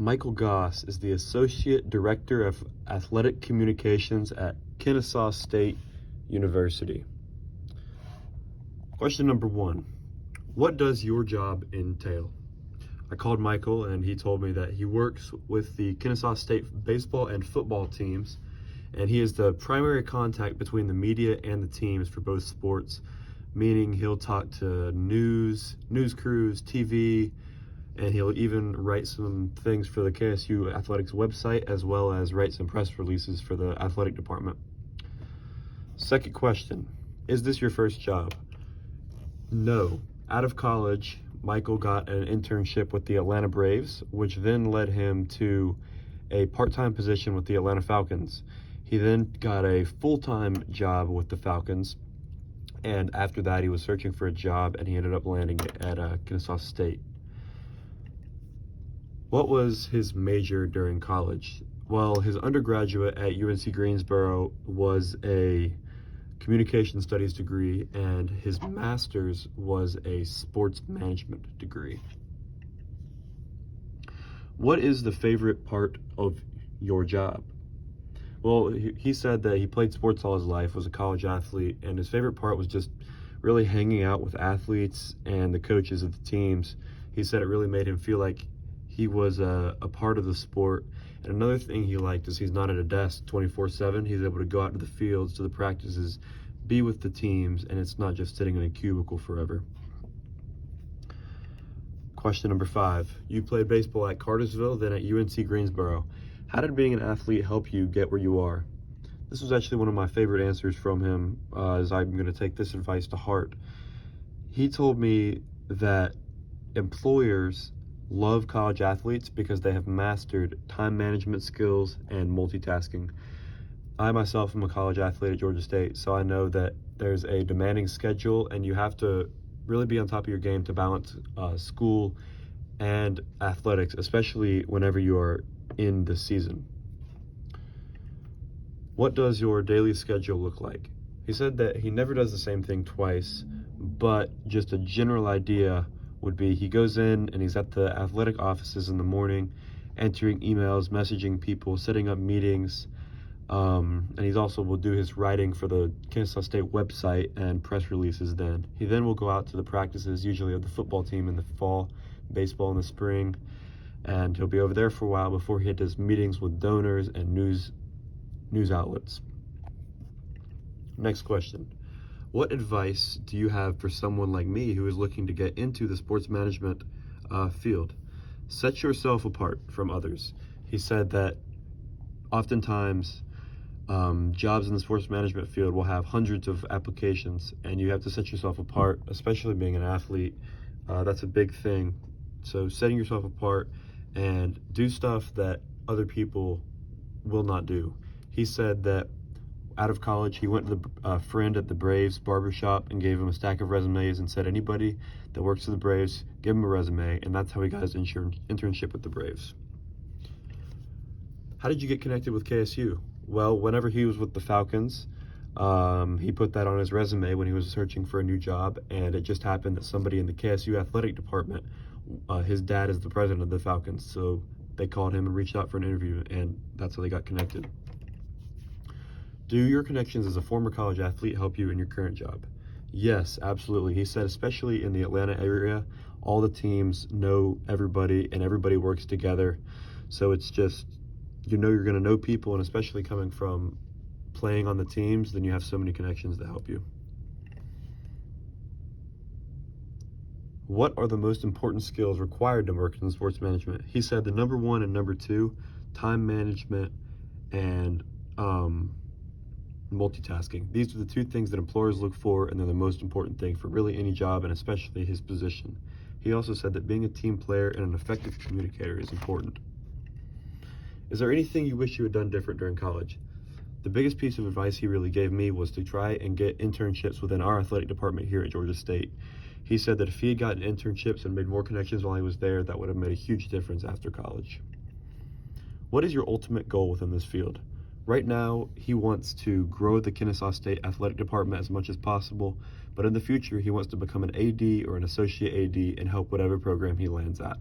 Michael Goss is the Associate Director of Athletic Communications at Kennesaw State University. Question number 1. What does your job entail? I called Michael and he told me that he works with the Kennesaw State baseball and football teams, and he is the primary contact between the media and the teams for both sports, meaning he'll talk to news crews, TV, and he'll even write some things for the KSU Athletics website, as well as write some press releases for the athletic department. Second question, is this your first job? No. Out of college, Michael got an internship with the Atlanta Braves, which then led him to a part-time position with the Atlanta Falcons. He then got a full-time job with the Falcons, and after that he was searching for a job and he ended up landing at Kennesaw State. What was his major during college? Well, his undergraduate at UNC Greensboro was a communication studies degree, and his master's was a sports management degree. What is the favorite part of your job? Well, he said that he played sports all his life, was a college athlete, and his favorite part was just really hanging out with athletes and the coaches of the teams. He said it really made him feel like he was a part of the sport. And another thing he liked is he's not at a desk 24/7. He's able to go out to the fields, to the practices, be with the teams, and it's not just sitting in a cubicle forever. Question number 5. You played baseball at Cartersville, then at UNC Greensboro. How did being an athlete help you get where you are? This was actually one of my favorite answers from him, as I'm going to take this advice to heart. He told me that employers love college athletes because they have mastered time management skills and multitasking. I myself am a college athlete at Georgia State, so I know that there's a demanding schedule and you have to really be on top of your game to balance school and athletics, especially whenever you are in the season. What does your daily schedule look like? He said that he never does the same thing twice, but just a general idea would be he goes in and he's at the athletic offices in the morning, entering emails, messaging people, setting up meetings, and he's also will do his writing for the Kennesaw State website and press releases then. He then will go out to the practices, usually of the football team in the fall, baseball in the spring, and he'll be over there for a while before he does meetings with donors and news outlets. Next question. What advice do you have for someone like me who is looking to get into the sports management field? Set yourself apart from others. He said that oftentimes jobs in the sports management field will have hundreds of applications, and you have to set yourself apart, especially being an athlete. That's a big thing. So setting yourself apart and do stuff that other people will not do. He said that out of college, he went to a friend at the Braves barbershop and gave him a stack of resumes and said, anybody that works for the Braves, give him a resume, and that's how he got his internship with the Braves. How did you get connected with KSU? Well, whenever he was with the Falcons, he put that on his resume when he was searching for a new job, and it just happened that somebody in the KSU athletic department, his dad is the president of the Falcons, so they called him and reached out for an interview, and that's how they got connected. Do your connections as a former college athlete help you in your current job? Yes, absolutely. He said especially in the Atlanta area, all the teams know everybody and everybody works together. So it's just, you're going to know people, and especially coming from playing on the teams, then you have so many connections that help you. What are the most important skills required to work in sports management? He said the number 1 and number 2, time management and multitasking. These are the 2 things that employers look for, and they're the most important thing for really any job, and especially his position. He also said that being a team player and an effective communicator is important. Is there anything you wish you had done different during college? The biggest piece of advice he really gave me was to try and get internships within our athletic department here at Georgia State. He said that if he had gotten internships and made more connections while he was there, that would have made a huge difference after college. What is your ultimate goal within this field? Right now, he wants to grow the Kennesaw State athletic department as much as possible, but in the future, he wants to become an AD or an associate AD and help whatever program he lands at.